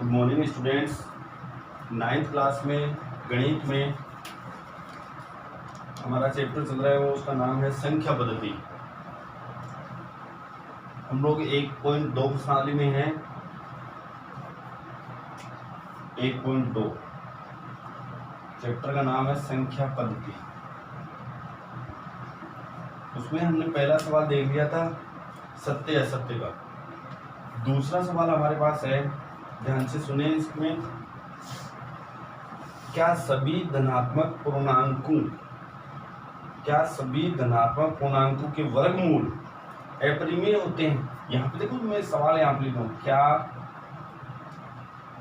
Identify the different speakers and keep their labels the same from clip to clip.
Speaker 1: Good morning students. 9th class में गणित में हमारा चैप्टर चल रहा है, वो उसका नाम है संख्या पद्धति। हम लोग 1.2 प्रश्नावली में हैं। 1.2 चैप्टर का नाम है संख्या पद्धति। उसमें हमने पहला सवाल देख लिया था सत्य असत्य का। दूसरा सवाल हमारे पास है, ध्यान से सुने। इसमें क्या सभी धनात्मक पूर्णांकों के वर्गमूल अपरिमेय होते हैं? यहाँ पे देखो, मैं सवाल यहाँ पे लिखा हूँ, क्या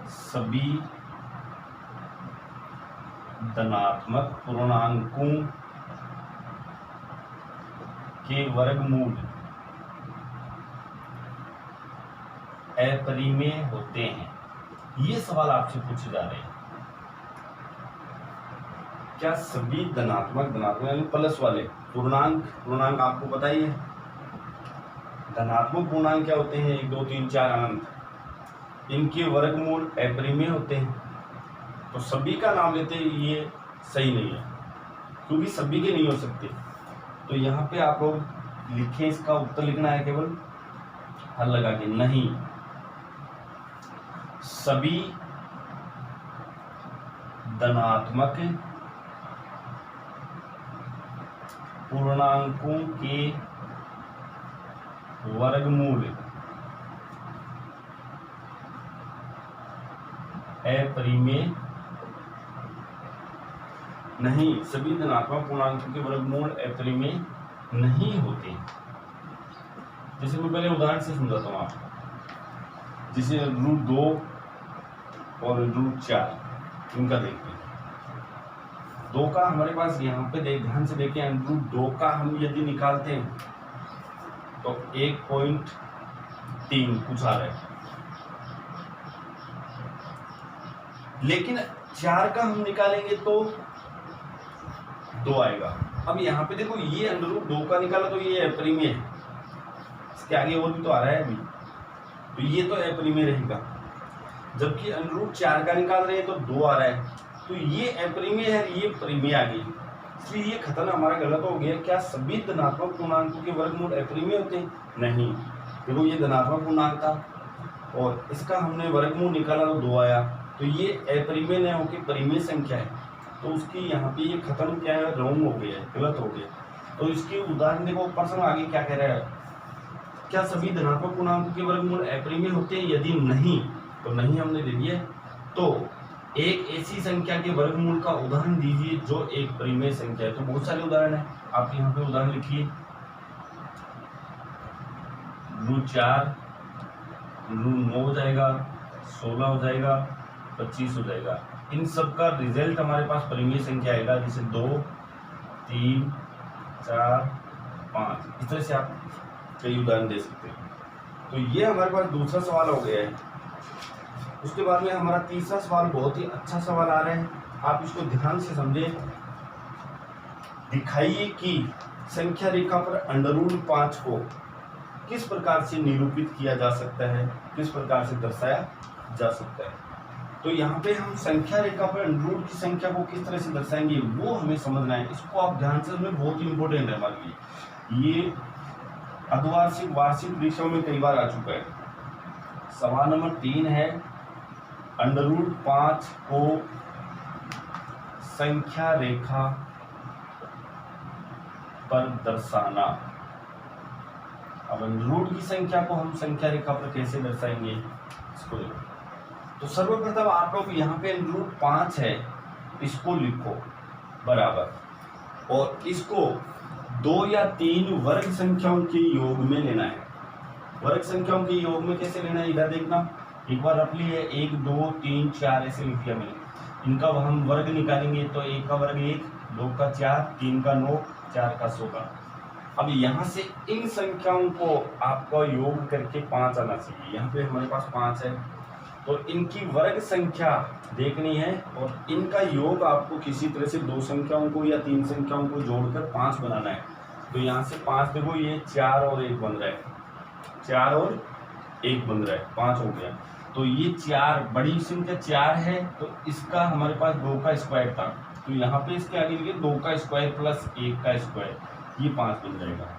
Speaker 1: सभी धनात्मक पूर्णांकों के वर्गमूल अपरिमेय होते हैं? ये सवाल आपसे पूछे जा रहे हैं। क्या सभी धनात्मक यानी प्लस वाले पूर्णांक आपको पता ही है। धनात्मक पूर्णांक क्या होते हैं? 1 2 3 4 अनंत। इनके वर्गमूल अपरिमेय होते हैं। तो सभी का नाम लेते हैं, ये सही नहीं है, क्योंकि सभी के नहीं हो सकते। तो यहाँ पे आप लोग लिखें, इसका उत्तर लिखना है केवल हल लगा के, नहीं सभी धनात्मक पूर्णांकों के वर्गमूल अपरिमेय नहीं। सभी धनात्मक पूर्णांकों के वर्गमूल अपरिमेय नहीं होते। जैसे मैं पहले उदाहरण से समझाता हूँ आपको। जैसे √2 और √4 इनका देखते हैं। 2 का हमारे पास यहाँ पे ध्यान से देखें, √2 का हम यदि निकालते हैं तो 1.3 कुछ आ रहा है, लेकिन 4 का हम निकालेंगे तो 2 आएगा। अब यहाँ पे देखो, ये √2 का निकाला तो ये अपरिमेय है, इसके आगे और भी तो आ रहा है अभी, तो ये तो अपरिमेय रहेगा। जबकि √4 का निकाल रहे हैं तो 2 आ रहा है, तो ये अपरिमेय है, ये परिमेय आ गई। इसलिए ये खतरा हमारा गलत हो गया। क्या सभी धनात्मक पूर्णांकों के वर्गमूल अपरिमेय होते हैं? नहीं। देखो, ये धनात्मक पूर्णांक था और इसका हमने वर्गमूल निकाला तो 2 आया, तो ये अपरिमेय नहीं होकर परिमेय संख्या है। तो उसकी यहाँ पे ये खत्म क्या है, रॉन्ग हो गया है, गलत हो गया। तो इसके उदाहरण देखो, प्रश्न आगे क्या कह रहा है, क्या सभी धनात्मक पूर्णांकों के वर्गमूल अपरिमेय होते हैं? यदि नहीं, तो नहीं हमने दे दिया। तो एक ऐसी संख्या के वर्गमूल का उदाहरण दीजिए जो एक परिमेय संख्या है। तो बहुत सारे उदाहरण है, आप यहाँ पे उदाहरण लिखिए। √4 √9 हो जाएगा, 16 हो जाएगा, 25 हो जाएगा। इन सब का रिजल्ट हमारे पास परिमेय संख्या आएगा, जैसे 2 3 4 5। इस तरह से आप कई उदाहरण दे सकते हैं। तो ये हमारे पास दूसरा सवाल हो गया है। उसके बाद में हमारा तीसरा सवाल बहुत ही अच्छा सवाल आ रहा है, आप इसको ध्यान से समझें। दिखाइए कि संख्या रेखा पर √5 को किस प्रकार से निरूपित किया जा सकता है, किस प्रकार से दर्शाया जा सकता है। तो यहाँ पे हम संख्या रेखा पर √ की संख्या को किस तरह से दर्शाएंगे, वो हमें समझना है। इसको आप ध्यान से समझें, बहुत ही इंपॉर्टेंट है हमारे लिए। ये अर्धवार्षिक वार्षिक परीक्षाओं में कई बार आ चुका है। सवाल नंबर 3 है, √5 को संख्या रेखा पर दर्शाना। अब √ की संख्या को हम संख्या रेखा पर कैसे दर्शाएंगे, इसको देखो। तो सर्वप्रथम आप लोग यहाँ पे √5 है, इसको लिखो बराबर, और इसको 2 या 3 वर्ग संख्याओं के योग में लेना है। वर्ग संख्याओं के योग में कैसे लेना है, इधर देखना। एक बार रख लिए 1 2 3 4 ऐसे लिख लिया मैंने। इनका हम वर्ग निकालेंगे तो 1 का वर्ग 1, 2 का 4, 3 का 9, 4 का 16। अब यहाँ से इन संख्याओं को आपका योग करके 5 आना चाहिए। यहाँ पे हमारे पास 5 है, तो इनकी वर्ग संख्या देखनी है और इनका योग आपको किसी तरह से 2 संख्याओं को या 3 संख्याओं को जोड़कर 5 बनाना है। तो यहाँ से 5 देखो, ये 4 और 1 बन रहा है, 4 और 1 बन रहा है, 5 हो गया। तो ये 4 बड़ी संख्या 4 है, तो इसका हमारे पास 2 का स्क्वायर था, तो यहाँ पे इसके आगे लिखे 2 का स्क्वायर प्लस 1 का स्क्वायर, ये 5 बन जाएगा।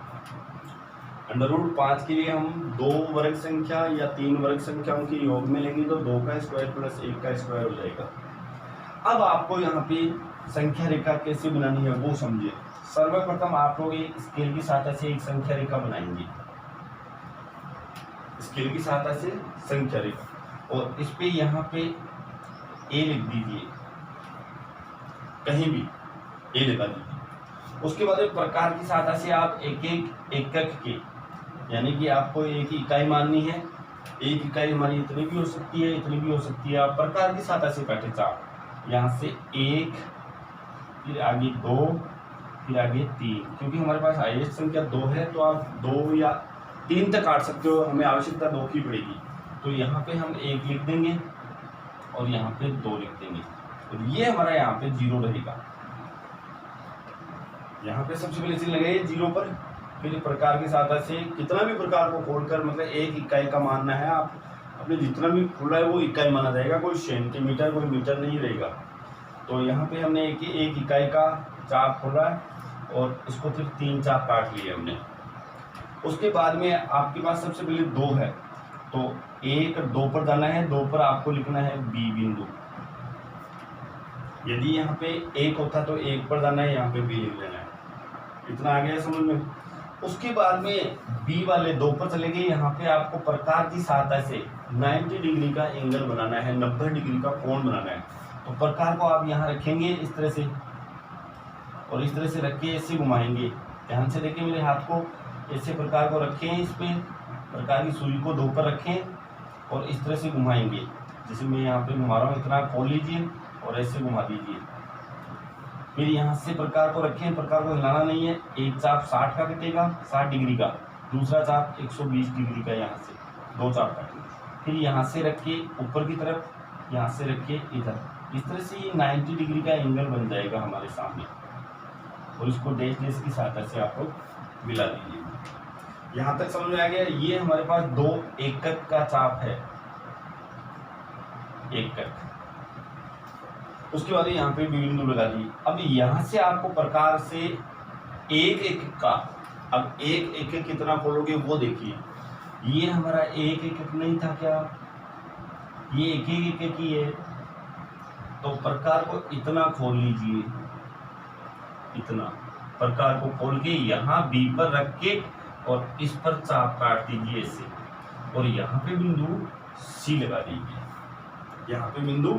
Speaker 1: √5 के लिए हम 2 वर्ग संख्या या 3 वर्ग संख्याओं के योग में लेंगे तो 2 का स्क्वायर प्लस 1 का स्क्वायर हो जाएगा। अब आपको यहाँ पे संख्या रेखा कैसे बनानी है वो समझिए। सर्वप्रथम आप लोग एक स्केल की सहायता से एक संख्या रेखा बनाएंगे, स्केल की सहायता से संख्या रेखा, और इस पे यहाँ पे ए लिख दीजिए, कहीं भी ए लगा दीजिए। उसके बाद एक प्रकार की सहायता से आप एक एकक के, यानी कि आपको एक इकाई माननी है, एक इकाई हमारी इतनी भी हो सकती है, इतनी भी हो सकती है, आप प्रकार की सहायता से काटे चाप, यहाँ से 1, फिर आगे 2, फिर आगे 3, क्योंकि हमारे पास हाईएस्ट संख्या 2 है तो आप 2 या 3 तक काट सकते हो, हमें आवश्यकता 2 की पड़ेगी। तो यहाँ पे हम 1 लिख देंगे और यहाँ पे 2 लिख देंगे, और ये हमारा यहाँ पे 0 रहेगा। यहाँ पे सबसे पहले चिन्ह लगाइए 0 पर, फिर प्रकार की सहायता से कितना भी प्रकार को खोलकर, मतलब एक इकाई का मानना है, आप अपने जितना भी खुला है वो इकाई माना जाएगा, कोई सेंटीमीटर कोई मीटर नहीं रहेगा। तो यहाँ पे हमने एक इकाई का चाप खोला है और इसको फिर 3 चाप काट लिए हमने। उसके बाद में आपके पास सबसे पहले 2 है, तो 1 2 पर जाना है, 2 पर आपको लिखना है बी बिंदु। यदि यहाँ पे 1 होता तो 1 पर जाना है, यहाँ पे बी लिख लेना है। इतना आ गया समझ में। उसके बाद में बी वाले 2 पर चले गए, यहाँ पे आपको प्रकार की सहायता से 90 डिग्री का एंगल बनाना है, 90 डिग्री का कोण बनाना है। तो प्रकार को आप यहाँ रखेंगे इस तरह से, और इस तरह से रख के ऐसे घुमाएंगे। ध्यान से देखिए मेरे हाथ को, ऐसे प्रकार को रखें, इस पे प्रकार की सुई को 2 पर रखें और इस तरह से घुमाएंगे। जैसे मैं यहाँ पे घुमा रहा हूँ, इतना खोल लीजिए और ऐसे घुमा दीजिए। फिर यहाँ से प्रकार को रखें, प्रकार को हिलाना नहीं है। एक चाप 60 का कटेगा, 60 डिग्री का, दूसरा चाप 120 डिग्री का, यहाँ से 2 चाप काटेंगे। फिर यहाँ से रख के ऊपर की तरफ, यहाँ से रख के इधर, इस तरह से ये 90 डिग्री का एंगल बन जाएगा हमारे सामने, और इसको डैश डैश की सहायता से आप लोग मिला दीजिए। यहाँ तक समझ में आ गया। ये हमारे पास 2 एकक का चाप है, एकक। उसके बाद यहाँ पे बिंदु लगा दी। अब यहाँ से आपको प्रकार से एक एकक का, अब एक एकक कितना खोलोगे वो देखिए। ये हमारा एक एकक नहीं था क्या, ये एक एकक ही है, तो प्रकार को इतना खोल लीजिए, इतना प्रकार को खोल के यहाँ बी पर रख के और इस पर चाप काट दीजिए ऐसे, और यहाँ पे बिंदु सी लगा दीजिए, यहाँ पे बिंदु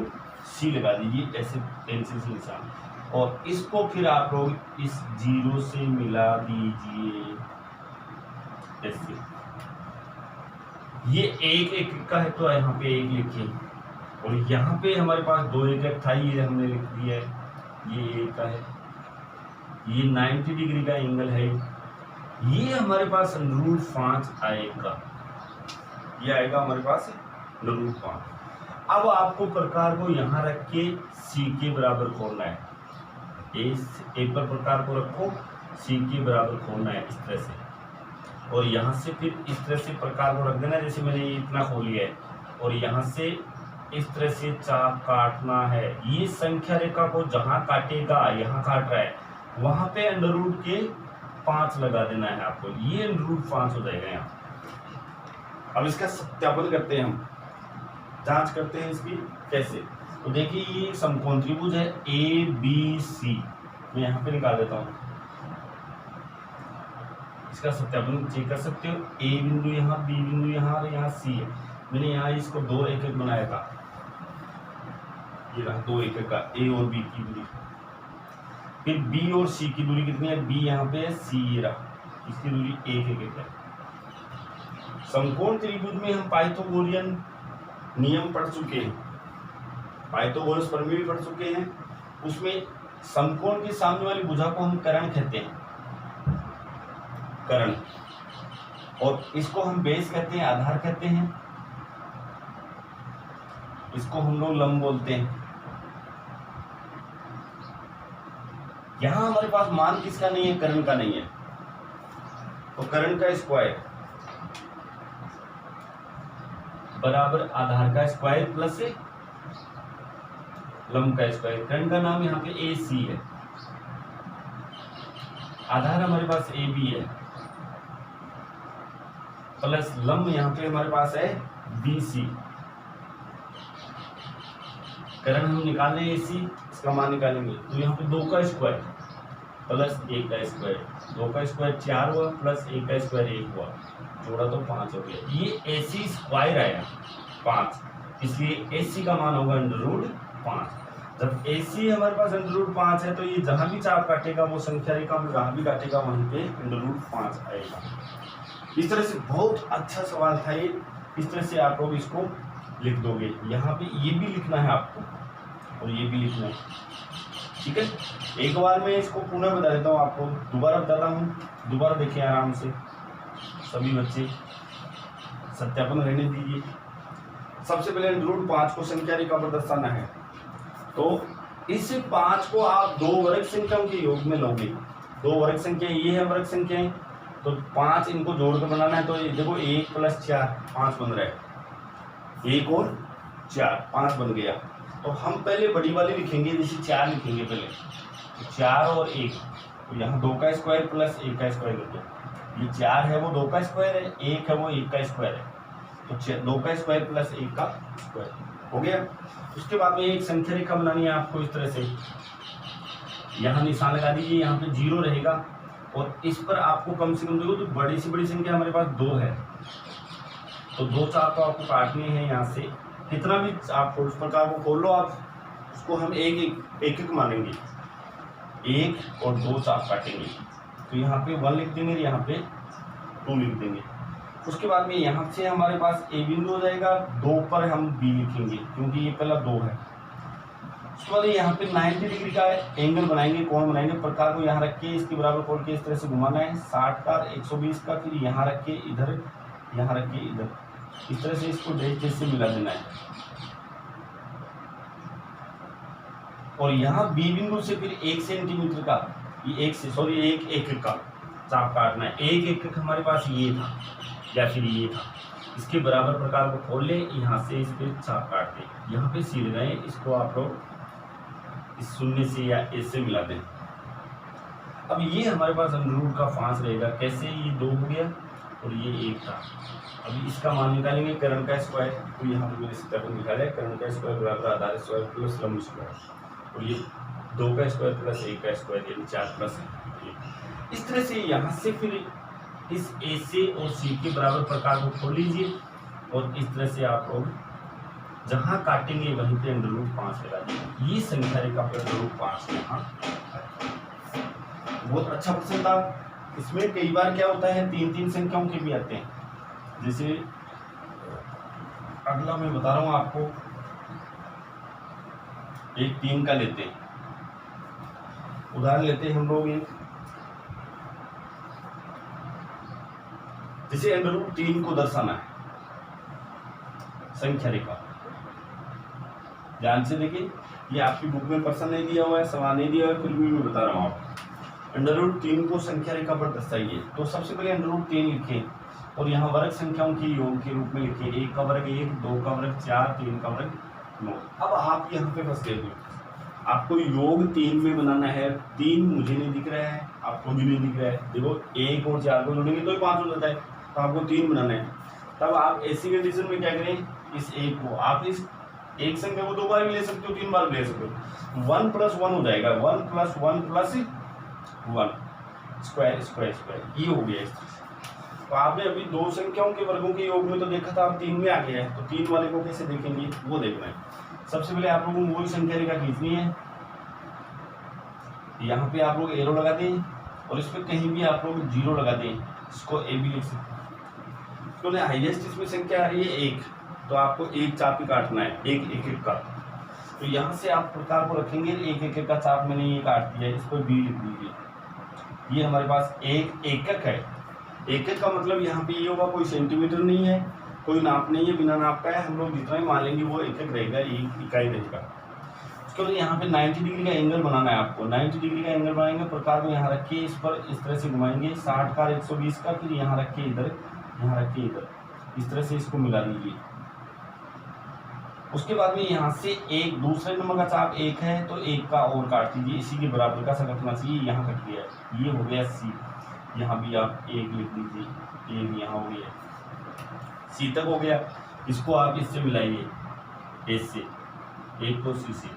Speaker 1: सी लगा दीजिए ऐसे पेंसिल से निशान, और इसको फिर आप लोग इस 0 से मिला दीजिए ऐसे। ये एक एकक का है तो यहाँ पे 1 लिखिए, और यहाँ पे हमारे पास 2 एकक था, ये हमने लिख दिया है, ये 1 का है। ये 90 डिग्री का एंगल है, ये हमारे पास √5 आएगा, ये आएगा हमारे पास √5। अब आपको प्रकार को यहाँ रख के सी के बराबर खोलना है, ए पर प्रकार को रखो, सी के बराबर खोलना है इस तरह से, और यहाँ से फिर इस तरह से प्रकार को रख देना, जैसे मैंने ये इतना खोल लिया है, और यहाँ से इस तरह से चाप काटना है। ये संख्या रेखा को जहाँ काटेगा, यहाँ काट रहा है, वहाँ पे √5 लगा देना है आपको, ये √5 हो जाएगा यहाँ। अब इसका सत्यापन करते हैं, हम जांच करते हैं इसकी कैसे। तो देखिए ये समकोण त्रिभुज है ABC, मैं यहाँ पे निकाल देता हूँ, इसका सत्यापन चेक कर सकते हो। A बिंदु यहाँ, B बिंदु यहाँ, और यहाँ C है। मैंने यहाँ इसको 2 एकक बनाया था, ये रहा 2 एकक का A और B की दूरी। फिर B और C की दूरी कितनी है, B यहाँ पे है, C ये रहा, इसकी दूरी 1 एकक है। समकोण त्रिभुज में हम पाइथागोरियन नियम पढ़ चुके हैं, पाइथागोरस प्रमेय भी पढ़ चुके हैं। उसमें समकोण के सामने वाली भुजा को हम कर्ण कहते हैं, कर्ण, और इसको हम बेस कहते हैं, आधार कहते हैं, इसको हम लोग लंब बोलते हैं। यहां हमारे पास मान किसका नहीं है, कर्ण का नहीं है, तो कर्ण का स्क्वायर बराबर आधार का स्क्वायर प्लस लंब का स्क्वायर। कर्ण का नाम यहाँ पे ए सी है, आधार हमारे पास ए बी है, प्लस लंब यहाँ पे हमारे पास है बी सी। कर्ण हम निकाल रहे हैं ए सी, इसका मान निकालेंगे तो यहाँ पे 2 का स्क्वायर प्लस 1 का स्क्वायर, 2 का स्क्वायर 4 हुआ प्लस 1 का स्क्वायर 1 हुआ, जोड़ा तो 5 हो गया। ये ए सी स्क्वायर आया 5, इसलिए ए सी का मान होगा √5। जब ए सी हमारे पास √5 है तो ये जहां भी चाप काटेगा वो संख्या रेखा में जहां भी काटेगा वहीं पे √5 आएगा। इस तरह से बहुत अच्छा सवाल था ये। इस तरह से आप लोग इसको लिख दोगे। यहाँ पे ये भी लिखना है आपको और ये भी लिखना है, ठीक है। एक बार मैं इसको पुनः बता देता हूँ आपको, दोबारा बताता हूँ, दोबारा देखिए आराम से सभी बच्चे, सत्यापन रहने दीजिए। सबसे पहले √5 को संख्या रेखा पर दर्शाना है, तो इस 5 को आप 2 वर्ग संख्याओं के योग में लोगे। 2 वर्ग संख्या ये है वर्ग संख्याएं, तो 5 इनको जोड़कर बनाना है। तो ये देखो 1 + 4 5 बन रहा है, 1 और 4 5 बन गया। तो हम पहले बड़ी वाली लिखेंगे, जैसे 4 लिखेंगे पहले, तो 4 और 1, तो यहाँ 2 का स्क्वायर प्लस 1 का स्क्वायर कर दो। ये 4 है वो 2 का स्क्वायर है, 1 है वो 1 का स्क्वायर है, तो 2 का स्क्वायर प्लस 1 का स्क्वायर हो गया। उसके बाद में एक संख्या रेखा बनानी है आपको इस तरह से, यहाँ निशान लगा दीजिए, यहाँ पे 0 रहेगा और इस पर आपको कम से कम देखो तो बड़ी से बड़ी संख्या हमारे पास 2 है, तो 2 चाप तो आपको काटनी है। यहाँ से कितना भी आप उस प्रकार को खोल लो, आप उसको हम एक मानेंगे, 1 और 2 चाप काटेंगे, तो यहाँ पे 1 लिख देंगे, यहाँ पे 2 लिख देंगे। उसके बाद में यहाँ से हमारे पास ए बिंदु हो जाएगा, 2 पर हम बी लिखेंगे क्योंकि ये पहला 2 है। उसके बाद यहाँ पे 90 डिग्री का एंगल बनाएंगे, कोण बनाएंगे, प्रकार को यहाँ रख के इसके बराबर खोल के इस तरह से घुमाना है, 60 का 120 का, फिर यहाँ रख के इधर, यहाँ रख के इधर, इस तरह से इसको डैश से मिला देना है। और यहाँ बी बिंदु से फिर 1 सेंटीमीटर का, ये 1 का चाप काटना है। 1 एकक हमारे पास ये था या फिर ये था, इसके बराबर प्रकार को खोल ले, यहाँ से इस पे चाप काट दे, यहाँ पे सी लगाए, इसको आप लोग इस 0 से या इस से मिला दें। अब ये हमारे पास √ का 5 रहेगा, कैसे, ये 2 हो गया और ये 1 था। अभी इसका मान निकालेंगे, कर्ण का स्क्वायर, तो यहाँ पे मैंने सत्यापन निकाला है, कर्ण का स्क्वायर बराबर आधार स्क्वायर प्लस लंब स्क्वायर, और ये 2 का स्क्वायर प्लस 1 का स्क्वायर, यानी 4 प्लस 1। इस तरह से यहाँ से फिर इस ए से और सी के बराबर प्रकार को खोल लीजिए और इस तरह से आप लोग जहाँ काटेंगे वहीं पे √5 लगा दीजिए। ये संख्या रेखा पर √5 यहाँ। बहुत अच्छा प्रश्न था। इसमें कई बार क्या होता है, 3 संख्याओं के भी आते हैं। जैसे अगला मैं बता रहा हूँ आपको, एक 3 का लेते हैं, उदाहरण लेते हैं हम लोग एक, जिसे √3 को दर्शाना है संख्या रेखा। ध्यान से देखिए, ये आपकी बुक में प्रश्न नहीं दिया हुआ है, सवाल नहीं दिया हुआ है, फिर भी मैं बता रहा हूँ आपको। √3 को संख्या रेखा पर दर्शाइए। तो सबसे पहले √3 लिखें और यहाँ वर्ग संख्याओं के योग के रूप में लिखिए, 1 का वर्ग 1, 2 का वर्ग 4, 3 का वर्ग 9। अब आप यहाँ पे फंस गए, आपको योग 3 में बनाना है। 3 मुझे नहीं दिख रहा है, आपको भी नहीं दिख रहा है। देखो 1 और 4 को जोड़ेंगे तो ही 5 हो जाता है, तो आपको 3 बनाना है। तब आप ऐसी कंडीशन में क्या करें, इस 1 को आप इस एक संख्या को 2 बार भी ले सकते हो, 3 बार भी ले सकते हो। 1 + 1 हो जाएगा, 1 + 1 + 1 स्क्वायर स्क्वायर स्क्वायर, ये हो गया। तो आपने अभी 2 संख्याओं के वर्गों के योग में तो देखा था, आप 3 में आ गया है, तो 3 वाले को कैसे देखेंगे वो देखना है। सबसे पहले आप लोगों को वही संख्या रेखा खींचनी है। यहाँ पे आप लोग एरो लगा दें और इस पर कहीं भी आप लोग 0 लगा दें, इसको ए भी लिख सकते हैं। तो हाईएस्ट इसमें संख्या आ रही है 1, तो आपको 1 चाप ही काटना है, 1 का। तो यहाँ से आप प्रकार को रखेंगे, 1 का चाप मैंने ये काट दिया है, इस पर बी लिख दीजिए। ये हमारे पास 1 एकक है। एकक का मतलब यहाँ पे ये होगा, कोई सेंटीमीटर नहीं है, कोई नाप नहीं है, बिना नाप का है। हम लोग जितना ही मान लेंगे वो एकक रहेगा, 1 इकाई रहेगा। उसके बाद यहाँ पे 90 डिग्री का एंगल बनाना है आपको। 90 डिग्री का एंगल बनाएंगे, प्रकार को यहाँ रख के इस पर इस तरह से घुमाएंगे, 60 का 120 का, फिर यहाँ रख के इधर, यहाँ रख के इधर, इस तरह से इसको मिला दीजिए। उसके बाद में यहाँ से एक दूसरे नंबर का चाप एक है तो एक का और काट दीजिए, इसी के बराबर का सा कटना चाहिए। यहाँ कट गया, ये हो गया सी, यहाँ भी आप एक लिख दीजिए, ये भी यहाँ हो गया, सी तक हो गया। इसको आप इससे मिलाइए, एस से, एक को सी से,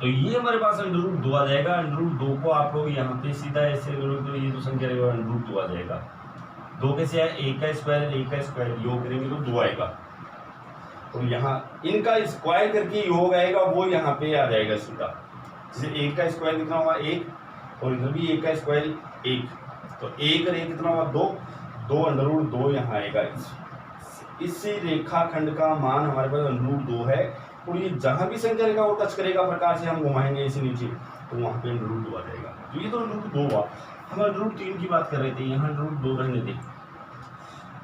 Speaker 1: तो ये हमारे पास अंडर रूट 2 आ जाएगा। अंडर रूट 2 को आप लोग यहाँ पे सीधा ऐसे तो ये जो संख्या रहेगा अंडर रूट 2 आ जाएगा। 2 कैसे आया, एक का स्क्वायर योग करेंगे तो 2 आएगा। तो यहाँ इनका स्क्वायर करके योग आएगा, वो यहाँ पे आ जाएगा सीधा। जैसे एक का स्क्वायर कितना हुआ 1, और इधर भी एक का स्क्वायर 1, तो 1 और 1 कितना हुआ 2, 2 अंडर रूट 2 यहाँ आएगा। इस रेखाखंड का मान हमारे पास अंडर रूट 2 है, और ये जहाँ भी संख्या रेखा को टच करेगा प्रकार से हम घुमाएंगे इसे नीचे, तो वहाँ पे अंडर रूट 2 आ जाएगा। तो ये तो अंडर रूट 2 हुआ। हम अंडर रूट 3 की बात कर रहे थे, यहाँ अंडर रूट 2 रहने दें।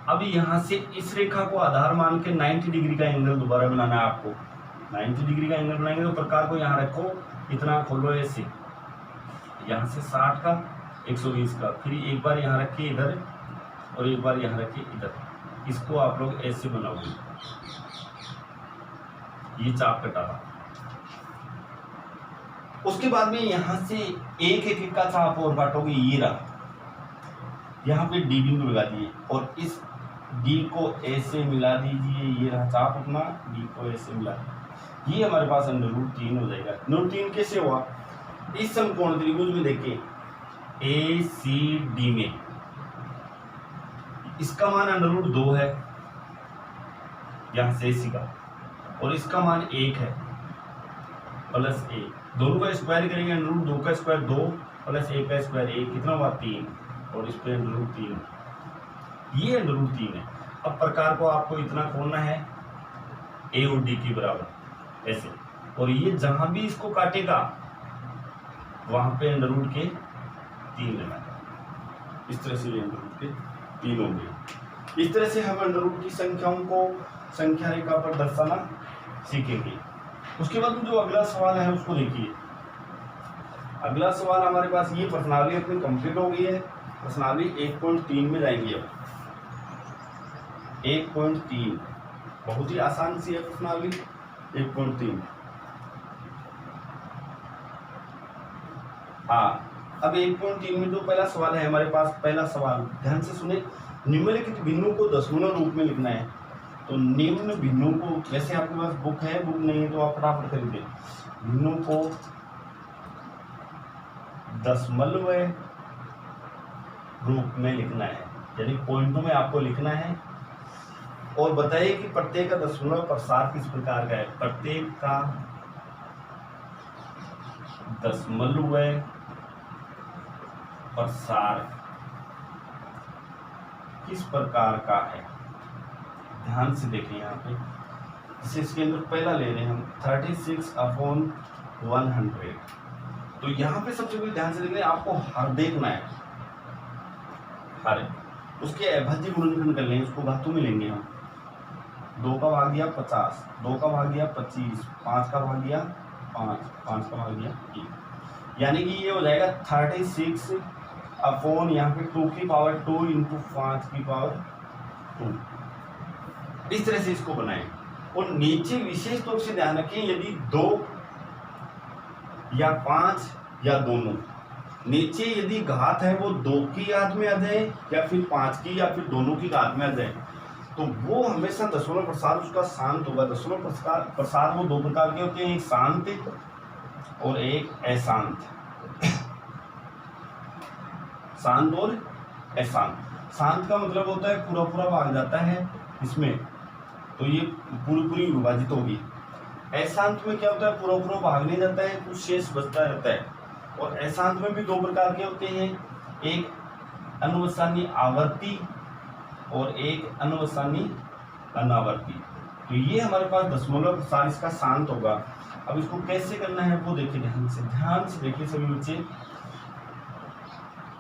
Speaker 1: अब यहाँ से इस रेखा को आधार मान के 90 डिग्री का एंगल दोबारा बनाना है आपको। 90 डिग्री का एंगल बनाएंगे तो प्रकार को यहाँ रखो, इतना खोलो ऐसे, यहाँ से 60 का 120 का, फिर एक बार यहाँ रखिए इधर और एक बार यहाँ रखिए इधर। इसको आप लोग ऐसे बनाओगे, ये चाप कटा। उसके बाद में यहाँ से एक एक का चाप और काटोगे, ये रहा, यहाँ पे डी बिंदु लगा दिए और इस डी को ऐसे मिला दीजिए, ये रहा चाप अपना, डी को ऐसे मिला दीजिए। ये हमारे पास अंडर रूट 3 हो जाएगा। अंडर रूट 3 कैसे हुआ, इस समकोण त्रिभुज में देखिए ए सी डी में इसका मान अंडर रूट 2 है यहाँ से इसी का, और इसका मान 1 है प्लस 1, दोनों का स्क्वायर करेंगे, अंडर रूट 2 का स्क्वायर 2 प्लस 1 का स्क्वायर 1, कितना हुआ 3, और इस पे अंडर रूट 3, ये अंडर रूट 3 है। अब प्रकार को आपको इतना खोलना है ए और डी के बराबर ऐसे, और ये जहां भी इसको काटेगा वहां पे अंडर रूट के 3 लेना है। इस तरह से ये अंडर रूट के 3 होंगे। इस तरह से हम अंडर रूट की संख्याओं को संख्या रेखा पर दर्शाना सीखेंगे। उसके बाद जो अगला सवाल है उसको देखिए। अगला सवाल हमारे पास, ये प्रश्नावली अपनी कंप्लीट हो गई है। प्रश्नावली 1.3 में जाएंगे। अब 1.3 बहुत ही आसान सी है प्रश्नावली 1.3। हाँ, अब 1.3 में जो पहला सवाल है हमारे पास, पहला सवाल ध्यान से सुने, निम्नलिखित भिन्नों को दशमलव रूप में लिखना है। तो निम्न भिन्नों को, वैसे आपके पास बुक है, बुक नहीं है तो आप फटाफट खरीदे, भिन्नों को दशमलव रूप में लिखना है, यानी पॉइंटों में आपको लिखना है। और बताइए कि प्रत्येक का दशमलव प्रसार किस प्रकार का है। प्रत्येक का दशमलव प्रसार किस प्रकार का है, ध्यान से देखें यहाँ पे। जैसे इसके अंदर पहला ले रहे हैं हम 36/100। तो यहाँ पे सबसे पहले ध्यान से देखना है, आपको हर देखना है, हर उसके अभाज्य गुणनखंड कर लेंगे, उसको घातों में लेंगे हम। 2 का भाग दिया 50, 2 का भाग दिया 25, 5 का भाग दिया 5, 5 का भाग दिया 1, यानी कि ये हो जाएगा 36 अपॉन यहाँ पे 2 की पावर 2 इंटू 5 की पावर 2। इस तरह से इसको बनाएं। और नीचे विशेष तौर से ध्यान रखें, यदि 2 या 5 या दोनों, नीचे यदि घात है वो 2 की घात में आ जाए या फिर 5 की या फिर दोनों की घात में आ जाए, तो वो हमेशा दशमलव प्रसार उसका शांत होगा। दशमलव प्रसार वो 2 प्रकार के होते हैं, एक शांत और एक अशांत। शांत और अशांत। शांत का मतलब होता है पूरा पूरा भाग जाता है इसमें, तो ये पूरी पूरी विभाजित होगी। अशांत में क्या होता है, पूरा पूरा भाग नहीं जाता है, कुछ शेष बचता रहता है। और अशांत में भी 2 प्रकार के होते हैं, एक अनुवसानी आवर्ती और एक अनुवसानी अनावर्ती। तो ये हमारे पास दशमलव प्रसार इसका शांत होगा। अब इसको कैसे करना है वो देखिए, ध्यान से देखिए सभी बच्चे।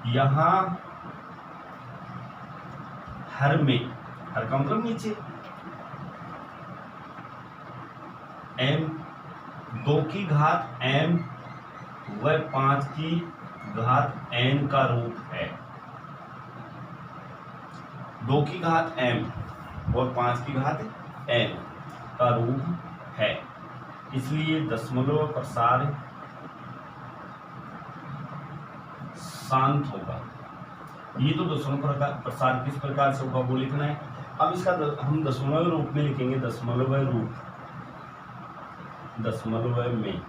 Speaker 1: यहाँ हर में, हर का मतलब नीचे, m 2 की घात m व 5 की घात n का रूप है। 2 की घात m और 5 की घात n का रूप है, इसलिए दशमलव प्रसार शांत होगा। ये तो दशमलव प्रसार किस प्रकार से होगा वो लिखना है। अब इसका हम दशमलव रूप में लिखेंगे, दशमलव में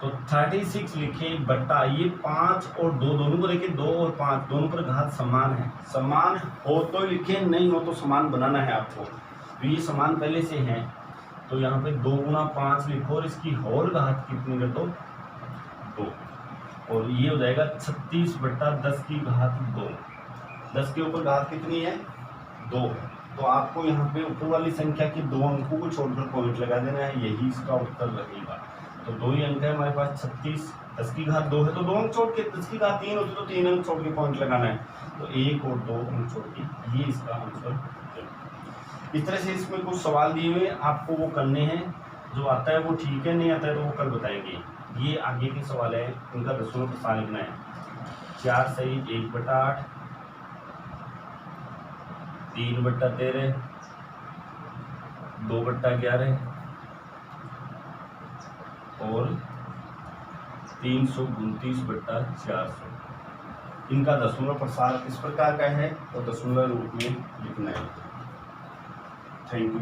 Speaker 1: तो 36 लिखे बट्टा ये 5 और 2 दोनों को देखिए, 2 और 5 दोनों पर घात समान है। समान हो तो लिखे, नहीं हो तो समान बनाना है आपको। तो ये समान पहले से है तो यहाँ पे 2 गुना 5 लिखो और इसकी होल घात कितनी कर दो 2, और ये हो जाएगा 36 बट्टा 10 की घात 2। 10 के ऊपर घात कितनी है 2 है। तो आपको यहाँ पे ऊपर वाली संख्या के 2 अंकों को छोड़कर पॉइंट लगा देना है, यही इसका उत्तर रहेगा। तो 2 ही अंक है हमारे पास 36, 10 की घात 2 है तो 2 अंक छोड़ के, 10 की घात 3 होती तो 3 अंक छोड़ के पॉइंट लगाना है। तो 1 और 2 अंक छोड़ के ये इसका आंसर। इस तरह से इसमें कुछ सवाल दिए हुए आपको वो करने हैं, जो आता है वो ठीक है, नहीं आता है तो वो कल बताएंगे। ये आगे के सवाल है, उनका दशमलव प्रसार लिखना है। 4 सही 1/8, 3/13, 2/11 और 329/400। इनका दशमलव प्रसार किस प्रकार का है तो दशमलव रूप में लिखना है। Thank you.